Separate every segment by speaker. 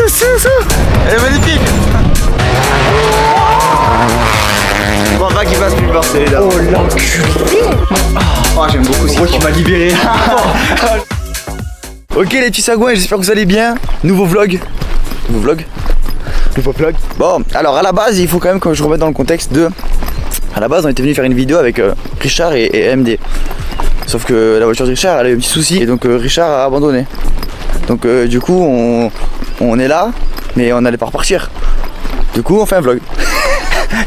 Speaker 1: c'est ça? Elle est magnifique. Bon, va qu'il passe plus fort, c'est là.
Speaker 2: Oh l'enculé.
Speaker 1: Oh, j'aime beaucoup ça.
Speaker 2: Oh, tu m'as libéré.
Speaker 1: Ok les petits sagouins, j'espère que vous allez bien. Nouveau vlog. Nouveau vlog. Bon, alors à la base, il faut quand même que je remette dans le contexte de... À la base, on était venu faire une vidéo avec Richard et MD. Sauf que la voiture de Richard, elle a eu un petit souci. Et donc Richard a abandonné. Donc du coup, on est là, mais on n'allait pas repartir. Du coup, on fait un vlog.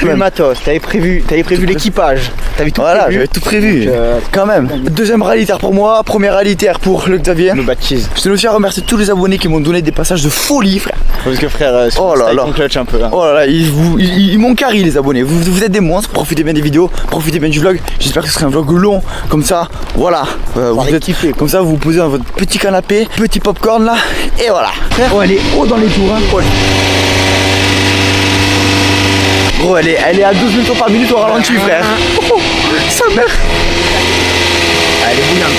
Speaker 2: Le matos, t'avais prévu l'équipage. T'avais tout
Speaker 1: Voilà,
Speaker 2: prévu.
Speaker 1: j'avais tout prévu.
Speaker 2: Donc,
Speaker 1: quand même. Deuxième rallye-terre pour moi, première rallye-terre pour le Xavier.
Speaker 2: me baptise.
Speaker 1: Je tenais aussi à remercier tous les abonnés qui m'ont donné des passages de folie, frère.
Speaker 2: Parce que frère,
Speaker 1: Oh là là.
Speaker 2: on clutch un peu. Hein.
Speaker 1: Oh là là, ils m'ont carré les abonnés. Vous êtes des monstres, profitez bien des vidéos, profitez bien du vlog. J'espère que ce sera un vlog long, comme ça, voilà. Vous êtes
Speaker 2: kiffé,
Speaker 1: comme ça, vous vous posez dans votre petit canapé, petit popcorn là, et voilà.
Speaker 2: Oh, elle est haut dans les tours. Hein.
Speaker 1: Oh. Gros, elle est à 12 mètres par minute au ralenti, frère. Oh, sa mère.
Speaker 2: Elle est bouillante.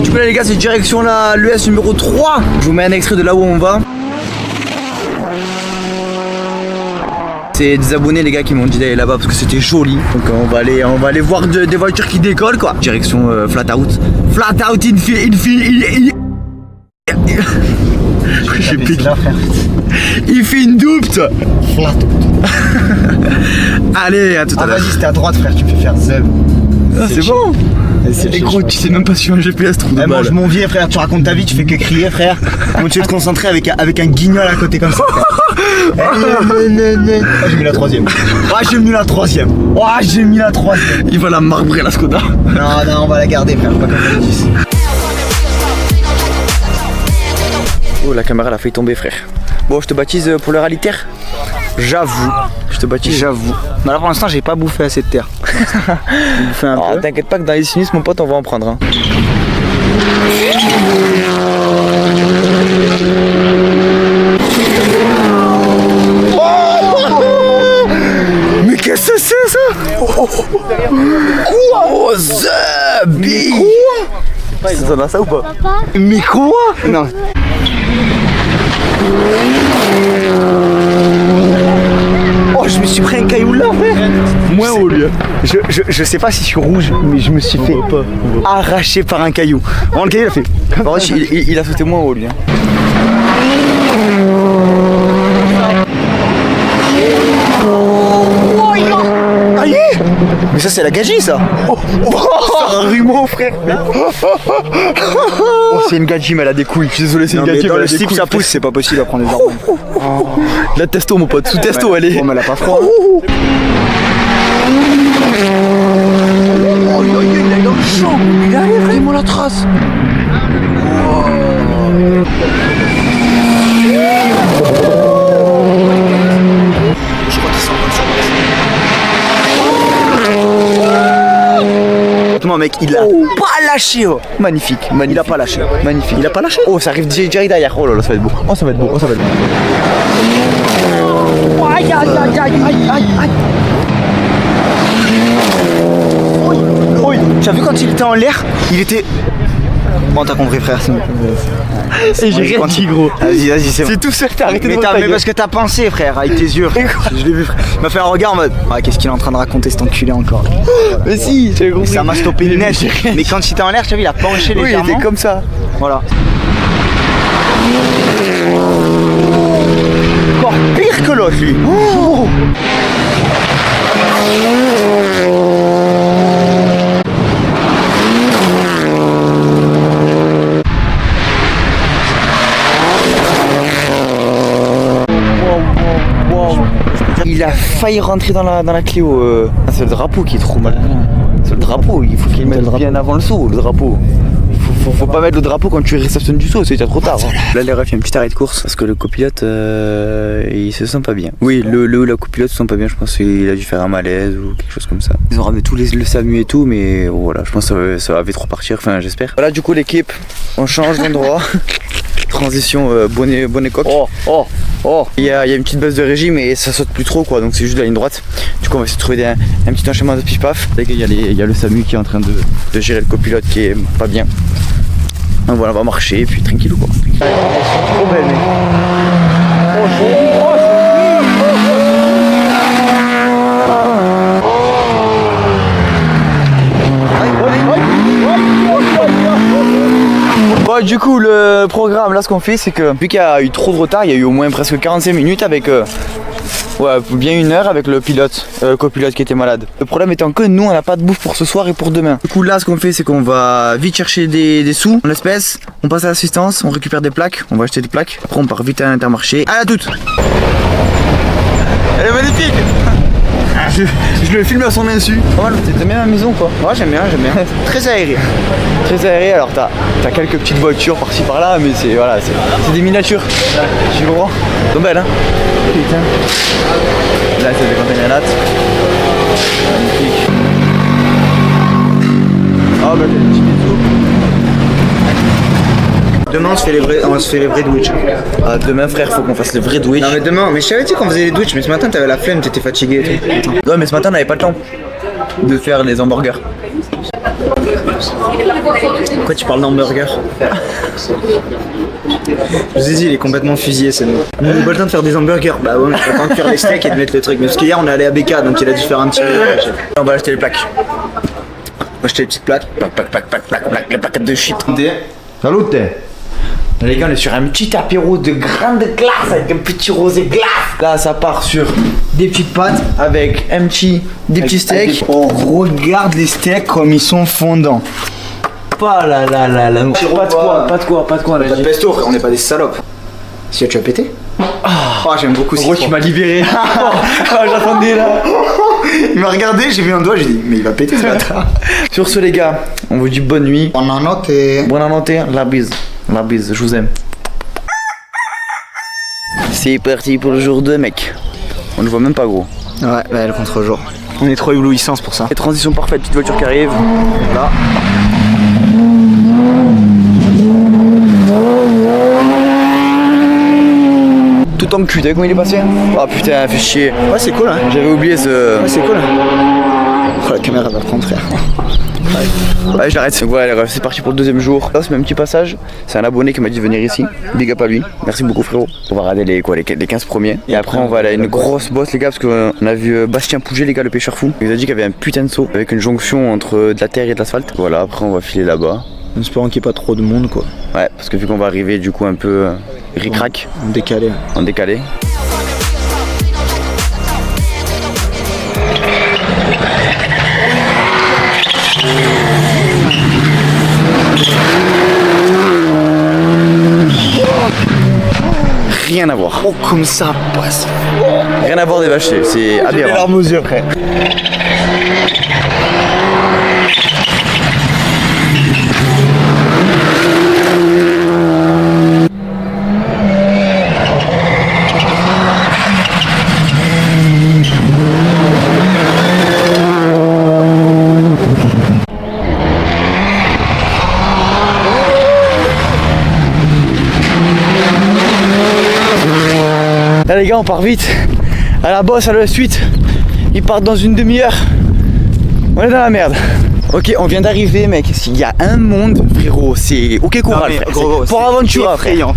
Speaker 1: Du coup là les gars, c'est direction l'ES numéro 3. Je vous mets un extrait de là où on va. C'est des abonnés les gars qui m'ont dit d'aller là-bas parce que c'était joli. Donc on va aller voir des voitures qui décollent quoi. Direction flat out. Flat out j'ai piqué. Il fait une double.
Speaker 2: Flat out.
Speaker 1: Allez, à tout à l'heure.
Speaker 2: Vas-y, c'était à droite frère, tu me fais faire zeb.
Speaker 1: Ah, c'est bon. Et gros, tu sais même pas sur un GPS trop de balle.
Speaker 2: Mange mon vieux frère, tu racontes ta vie, tu fais que crier frère. Comment tu veux te concentrer avec un guignol à côté comme ça. J'ai mis la troisième. J'ai mis la troisième.
Speaker 1: Il va la marbrer la Skoda.
Speaker 2: Non, on va la garder frère, pas comme la 10.
Speaker 1: Oh, la caméra l'a fait tomber frère. Bon, je te baptise pour le rallye-terre.
Speaker 2: J'avoue.
Speaker 1: Je te baptise.
Speaker 2: J'avoue. Mais là pour l'instant j'ai pas bouffé assez de terre. J'ai bouffé un peu.
Speaker 1: T'inquiète pas que dans les sinus mon pote on va en prendre hein. Mais qu'est-ce que c'est ça? Quoi? Zabi. Ça va ça ou pas?
Speaker 2: Mais quoi? Non. Oh, je me suis pris un caillou là, frère.
Speaker 1: Moins haut lui.
Speaker 2: Je sais pas si je suis rouge, mais je me suis fait arracher par un caillou. Vraiment, le caillou il a fait.
Speaker 1: Par contre, il a sauté moins haut lui. Hein.
Speaker 2: Aïe! Mais ça, c'est la gagie, ça!
Speaker 1: C'est un rumeau, frère!
Speaker 2: Oh, c'est une gagie, mais elle a des couilles.
Speaker 1: Je suis désolé, c'est une
Speaker 2: mais
Speaker 1: gagie.
Speaker 2: dans le slip, ça pousse, c'est pas possible à prendre des hormones.
Speaker 1: La testo, mon pote, sous testo, elle est.
Speaker 2: Oh, mais elle a pas froid.
Speaker 1: Il a eu un chaud! Il a vraiment la trace!
Speaker 2: Je crois qu'il s'en va sur mec, il a pas lâché. Oh.
Speaker 1: Magnifique,
Speaker 2: Il a pas lâché.
Speaker 1: magnifique.
Speaker 2: Il a pas lâché.
Speaker 1: Oh, ça arrive direct derrière. Oh là là, ça va être beau. Oh, ça va être beau. Oh, ça va être beau.
Speaker 2: Aïe, aïe, aïe, aïe, aïe, aïe, aïe. Oui, tu as vu quand il était en l'air, il était... Bon, t'as compris frère.
Speaker 1: Et j'ai rien dit gros.
Speaker 2: Vas-y, c'est bon.
Speaker 1: C'est tout seul, t'as arrêté de
Speaker 2: Mais parce que t'as pensé frère, avec tes yeux frère. Je l'ai vu frère. Il m'a fait un regard en mode qu'est-ce qu'il est en train de raconter cet enculé encore.
Speaker 1: Mais si, j'avais compris.
Speaker 2: Ça m'a stoppé le net. Mais quand il était en l'air, tu as vu, il a penché
Speaker 1: Oui,
Speaker 2: légèrement.
Speaker 1: il était comme ça.
Speaker 2: Voilà. Encore pire que l'autre lui. Oh.
Speaker 1: Il a failli rentrer dans la Clio. C'est le drapeau qui est trop mal. C'est le drapeau, il faut qu'il mette bien avant le saut, le drapeau. Faut pas mettre le drapeau quand tu réceptionnes du saut, c'est déjà trop tard. Hein. Là, les refs, il y a un petit arrêt de course parce que le copilote, il se sent pas bien. Oui, le copilote se sent pas bien, je pense qu'il a dû faire un malaise ou quelque chose comme ça. Ils ont ramené tous le SAMU et tout, mais voilà, je pense que ça va vite repartir, enfin j'espère. Voilà, du coup, l'équipe, on change d'endroit. Transition bonnet coq.
Speaker 2: Oh.
Speaker 1: Il y a une petite base de régime et ça saute plus trop quoi, donc c'est juste la ligne droite. Du coup on va essayer de trouver un petit enchaînement de pif paf. Il y a le SAMU qui est en train de gérer le copilote qui est pas bien. Donc voilà, on va marcher et puis tranquillou quoi.
Speaker 2: Elles sont trop belles, mec.
Speaker 1: Bon, du coup le programme là, ce qu'on fait c'est que vu qu'il y a eu trop de retard, il y a eu au moins presque 45 minutes avec bien 1 heure avec le copilote qui était malade. Le problème étant que nous on n'a pas de bouffe pour ce soir et pour demain. Du coup là ce qu'on fait c'est qu'on va vite chercher des sous en espèces, on passe à l'assistance, on récupère des plaques, on va acheter des plaques, après on part vite à l'Intermarché. À la toute. Elle est magnifique. Je le filme à son insu. Pas mal, t'aimes bien la maison quoi?
Speaker 2: Ouais, j'aime bien. Très aéré.
Speaker 1: Très aéré, alors t'as quelques petites voitures par-ci par-là, mais c'est voilà, c'est des miniatures. Tu comprends? Ils sont belles hein. Putain. Là c'est des containers lattes. Magnifique. Oh bah des petits bisous.
Speaker 2: Demain on se fait les vrais Twitch.
Speaker 1: Ah, demain frère, faut qu'on fasse le vrai Twitch.
Speaker 2: Non mais demain, mais je savais dit qu'on faisait les Twitch, mais ce matin t'avais la flemme, t'étais fatigué et tout.
Speaker 1: Ouais mais ce matin on n'avait pas le temps de faire les hamburgers.
Speaker 2: Pourquoi tu parles d'hamburger? Je vous ai dit, il est complètement fusillé, c'est nous. On n'a pas le temps de faire des hamburgers. Bah ouais, mais j'ai pas le temps de faire les steaks et de mettre le truc. Mais parce qu'hier on est allé à BK, donc il a dû faire un petit peu.
Speaker 1: On va acheter les plaques.
Speaker 2: On va acheter les petites plaques.
Speaker 1: Les plaquettes de shit. Salute. Les gars, on est sur un petit apéro de grande glace avec un petit rosé glace. Là, ça part sur des petites pâtes avec des petits steaks.
Speaker 2: Oh, regarde les steaks comme ils sont fondants.
Speaker 1: Pas là. Pas de quoi.
Speaker 2: Pas de pesto, frère, on n'est pas des salopes. Si tu as pété? Oh, j'aime beaucoup ça.
Speaker 1: Gros, tu m'as libéré. J'attendais là.
Speaker 2: Il m'a regardé, j'ai vu un doigt, j'ai dit, mais il va péter ce bâtard.
Speaker 1: Sur ce, les gars, on vous dit bonne nuit.
Speaker 2: Bonne
Speaker 1: nuit, la bise. La bise, je vous aime. C'est parti pour le jour 2, mec. On ne voit même pas, gros.
Speaker 2: Ouais, bah, le contre-jour. On est trop éblouissants pour ça.
Speaker 1: Et transition parfaite, petite voiture qui arrive. Là. Tout en cul, t'as vu comment il est passé? Oh putain, fait chier.
Speaker 2: Ouais, c'est cool, hein.
Speaker 1: J'avais oublié ce.
Speaker 2: Ouais, c'est cool. Oh, la caméra va prendre, frère.
Speaker 1: Ouais, j'arrête. Donc voilà, c'est parti pour le 2e jour. Là, c'est un petit passage. C'est un abonné qui m'a dit de venir ici. Big up à lui. Merci beaucoup, frérot. On va regarder les 15 premiers. Et après, on va aller à une grosse bosse, les gars, parce qu'on a vu Bastien Pouget, les gars, le pêcheur fou. Il nous a dit qu'il y avait un putain de saut avec une jonction entre de la terre et de l'asphalte. Voilà, après, on va filer là-bas.
Speaker 2: En espérant qu'il n'y ait pas trop de monde, quoi.
Speaker 1: Ouais, parce que vu qu'on va arriver, du coup, un peu ric-rac.
Speaker 2: En décalé.
Speaker 1: En décalé. Rien à voir.
Speaker 2: Oh, comme ça passe.
Speaker 1: Rien à voir des vaches, c'est aberrant.
Speaker 2: J'ai des larmes aux yeux, frère.
Speaker 1: Là les gars, on part vite à la bosse, à la suite. Ils partent dans une demi-heure. On est dans la merde. Ok, on vient d'arriver, mec. Il y a un monde, frérot. C'est ok courage, frère.
Speaker 2: Gros,
Speaker 1: pour Aventura, frère.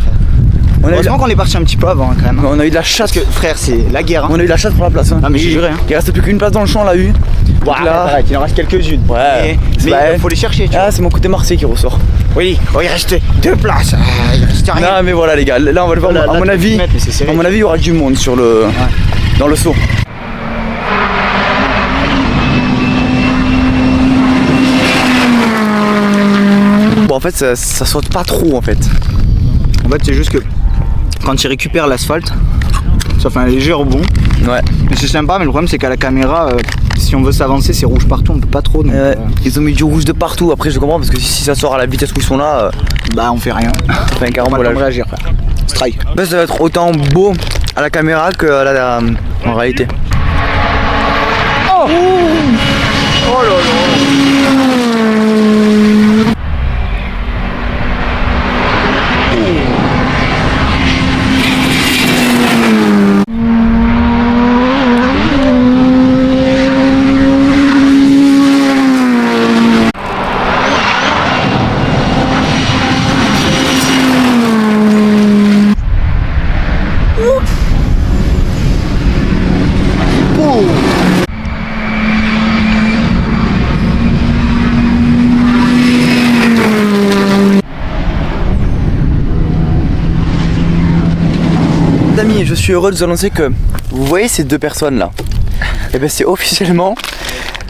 Speaker 2: Heureusement qu'on est parti un petit peu avant, quand même.
Speaker 1: On a eu de la chasse.
Speaker 2: Parce que, frère, c'est la guerre. Hein.
Speaker 1: On a eu de la chasse pour la place. Hein.
Speaker 2: Non, mais je dirais. Hein.
Speaker 1: Il reste plus qu'une place dans le champ, on l'a eu.
Speaker 2: Donc là, il en reste quelques-unes.
Speaker 1: Ouais.
Speaker 2: Mais il faut les chercher, tu vois.
Speaker 1: Ah, c'est mon côté Marseille qui ressort.
Speaker 2: Oui, oh, il reste 2 places. Il reste rien.
Speaker 1: Non, mais voilà, les gars. Là, on va le voir.
Speaker 2: Là,
Speaker 1: à mon avis, il y aura du monde sur le. Ouais. Dans le saut. Bon, en fait, ça saute pas trop, en fait.
Speaker 2: En fait, c'est juste que quand il récupère l'asphalte, ça fait un léger rebond.
Speaker 1: Ouais.
Speaker 2: Mais c'est sympa, mais le problème c'est qu'à la caméra, si on veut s'avancer, c'est rouge partout, on peut pas trop. Donc,
Speaker 1: ils ont mis du rouge de partout. Après, je comprends parce que si ça sort à la vitesse où ils sont là,
Speaker 2: bah on fait rien.
Speaker 1: Ça fait un carambolage.
Speaker 2: On va réagir, frère. Strike.
Speaker 1: Bah, ça va être autant beau à la caméra que en réalité. Oh, oh là là. amis, je suis heureux de vous annoncer que vous voyez ces deux personnes là. Et ben c'est officiellement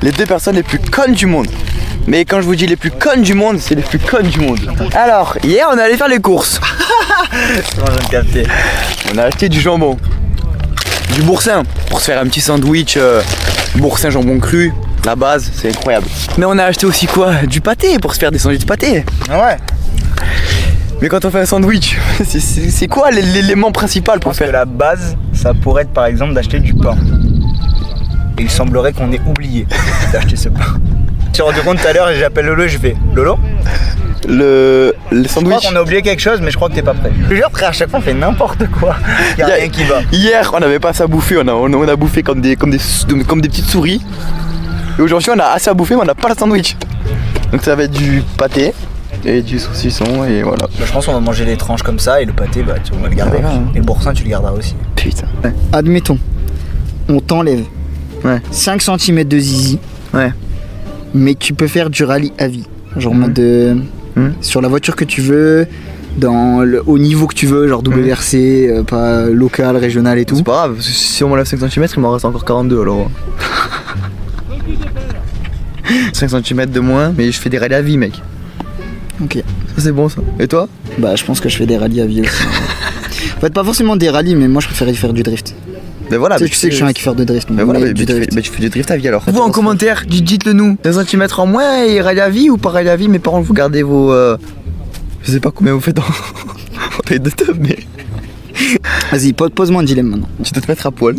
Speaker 1: les deux personnes les plus connes du monde. Mais quand je vous dis les plus connes du monde, c'est les plus connes du monde. Alors, hier on est allé faire les courses. On a acheté du jambon, du boursin pour se faire un petit sandwich boursin jambon cru. La base, c'est incroyable. Mais on a acheté aussi quoi? Du pâté pour se faire des sandwichs de pâté.
Speaker 2: Ouais.
Speaker 1: Mais quand on fait un sandwich, c'est quoi l'élément principal pour faire?
Speaker 2: La base, ça pourrait être par exemple d'acheter du pain. Et il semblerait qu'on ait oublié d'acheter ce pain. Je me suis rendu compte tout à l'heure et j'appelle Lolo et je fais Lolo,
Speaker 1: le
Speaker 2: je
Speaker 1: sandwich.
Speaker 2: crois qu'on a oublié quelque chose mais je crois que t'es pas prêt. Je te jure frère, à chaque fois on fait n'importe quoi. Y'a rien qui va.
Speaker 1: Hier on n'avait pas assez à bouffer, on a bouffé comme des petites souris. Et aujourd'hui on a assez à bouffer mais on n'a pas le sandwich. Donc ça va être du pâté et du saucisson et voilà.
Speaker 2: Bah, je pense qu'on va manger les tranches comme ça et le pâté bah on va le garder.
Speaker 1: Ah, ouais.
Speaker 2: Et le boursin tu le garderas aussi.
Speaker 1: Putain.
Speaker 2: Admettons, on t'enlève 5 cm de zizi.
Speaker 1: Ouais.
Speaker 2: Mais tu peux faire du rallye à vie. Genre en mode sur la voiture que tu veux, au niveau que tu veux, genre WRC, pas local, régional et tout.
Speaker 1: C'est pas grave, parce que si on m'enlève 5 cm, il m'en reste encore 42 alors. 5 cm de moins, mais je fais des rallyes à vie, mec.
Speaker 2: Ok.
Speaker 1: Ça c'est bon ça. Et toi?
Speaker 2: Bah je pense que je fais des rallyes à vie aussi. En fait pas forcément des rallyes, mais moi je préférais faire du drift.
Speaker 1: Ben voilà,
Speaker 2: Tu sais que je suis un kiffeur de drift.
Speaker 1: Ben voilà, tu fais du drift à vie alors. Vous en commentaire, dites-le nous. 5 cm en moins et rallye à vie ou pas rallye à vie, mais par contre vous gardez vos. Je sais pas combien vous faites en taille de tub, mais.
Speaker 2: Vas-y, pose-moi un dilemme maintenant.
Speaker 1: Tu dois te mettre à poil.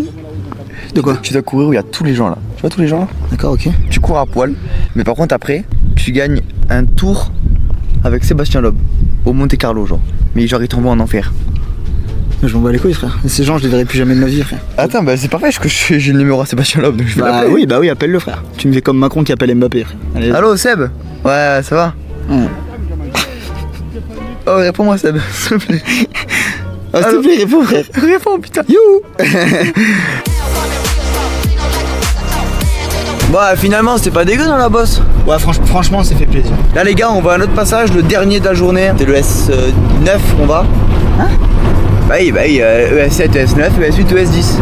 Speaker 2: De quoi?
Speaker 1: Tu dois courir où il y a tous les gens là. Tu vois tous les gens là?
Speaker 2: D'accord, ok.
Speaker 1: Tu cours à poil, mais par contre après, tu gagnes un tour avec Sébastien Loeb au Monte Carlo genre. Mais genre il t'envoie en enfer.
Speaker 2: Je m'en bats les couilles frère. Ces gens je les verrai plus jamais de ma vie frère.
Speaker 1: Attends, bah c'est parfait, j'ai le numéro à Sébastien Loeb donc je vais l'appeler.
Speaker 2: Bah oui, appelle-le frère. Tu me fais comme Macron qui appelle Mbappé frère. Allez.
Speaker 1: Allô Seb? Ouais, ça va? Oh, réponds-moi Seb, s'il te plaît.
Speaker 2: Ah, s'il te plaît, réponds frère.
Speaker 1: Réponds putain. You. Bah finalement c'était pas dégueu dans la bosse.
Speaker 2: Ouais franchement ça fait plaisir.
Speaker 1: Là les gars on va à un autre passage, le dernier de la journée. C'est le S9 on va.
Speaker 2: Hein?
Speaker 1: Bah oui, ES7, ES9, ES8, ES10.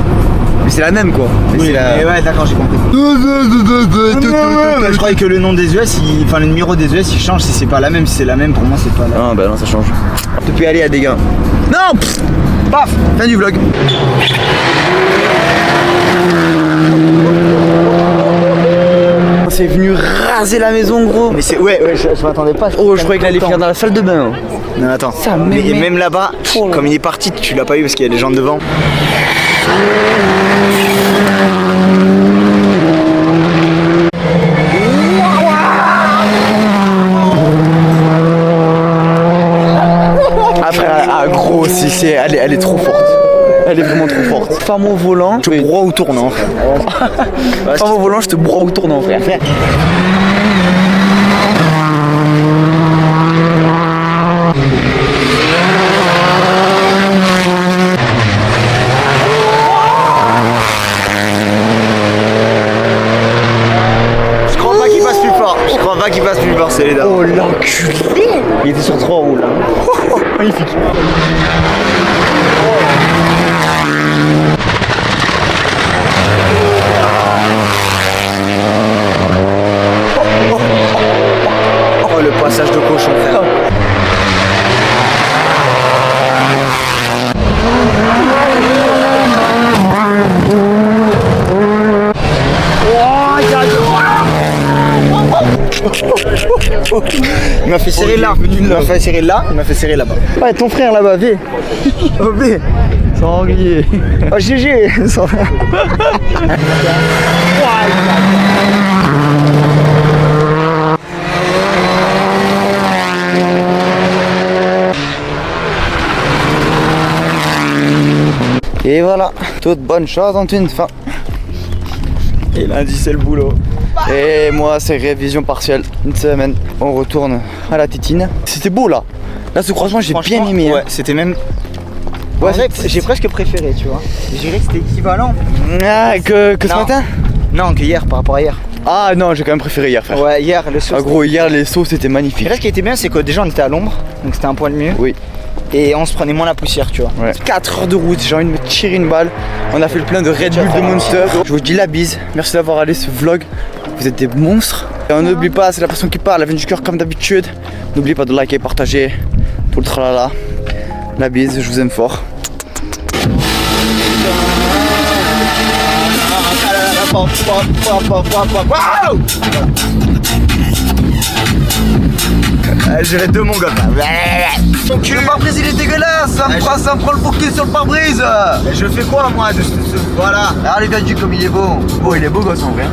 Speaker 1: Mais c'est la même quoi. Mais
Speaker 2: Oui, ouais d'accord j'ai compris. Je croyais que le nom des ES, enfin le numéro des ES il change si c'est pas la même. Si c'est la même pour moi c'est pas la même.
Speaker 1: Ah bah non ça change. Depuis aller à des gars. Non. Paf. Fin du vlog. C'est venu raser la maison gros.
Speaker 2: Mais c'est ouais je m'attendais pas.
Speaker 1: Oh je croyais qu'il allait finir dans la salle de bain.
Speaker 2: Non attends.
Speaker 1: Ça,
Speaker 2: mais même là-bas, comme il est parti, tu l'as pas eu parce qu'il y a des gens devant.
Speaker 1: Ah frère, gros si elle est trop forte. Elle est vraiment trop forte. Femme au volant,
Speaker 2: je te broie au tournant frère.
Speaker 1: Femme au volant, je te broie au tournant frère.
Speaker 2: Je crois pas qu'il passe plus fort, c'est les dames.
Speaker 1: Oh l'enculé.
Speaker 2: Il était sur 3 roues là.
Speaker 1: Oh, magnifique.
Speaker 2: Oh le passage de cochon frère. Il m'a fait serrer là, il m'a fait serrer là, il m'a fait serrer là-bas.
Speaker 1: Ouais ton frère là-bas, viens. Oh viens. Sanglier.
Speaker 2: Oh GG.
Speaker 1: Et voilà, toute bonne chose en une fin.
Speaker 2: Et lundi c'est le boulot.
Speaker 1: Et moi c'est révision partielle, une semaine. On retourne à la tétine. C'était beau là. Là ce croisement j'ai bien aimé.
Speaker 2: Ouais, c'était même.
Speaker 1: Ouais,
Speaker 2: en vrai, j'ai presque préféré, tu vois. Je dirais que c'était équivalent.
Speaker 1: Ah, que ce matin?
Speaker 2: Non, que hier par rapport à hier.
Speaker 1: Ah non, j'ai quand même préféré hier frère.
Speaker 2: Ouais, hier le saut.
Speaker 1: Ah gros, hier les sauts c'était magnifique.
Speaker 2: Et là ce qui était bien c'est que déjà on était à l'ombre, donc c'était un poil mieux.
Speaker 1: Oui.
Speaker 2: et on se prenait moins la poussière, tu vois.
Speaker 1: Ouais. 4 heures de route, j'ai envie de me tirer une balle. On a fait le plein de Red Bull, de Monster. Je vous dis la bise, merci d'avoir allé ce vlog. Vous êtes des monstres. Et on n'oublie pas, c'est la personne qui parle, elle vient du cœur comme d'habitude. N'oubliez pas de liker, partager, tout le tralala. La bise, je vous aime fort. J'irai deux mon gars. Le pare-brise il est dégueulasse, ça me prend le bouquet sur le pare-brise. Je fais quoi moi de ce voilà. Ah les gars du comme il est beau. Oh il est beau gosse en vrai.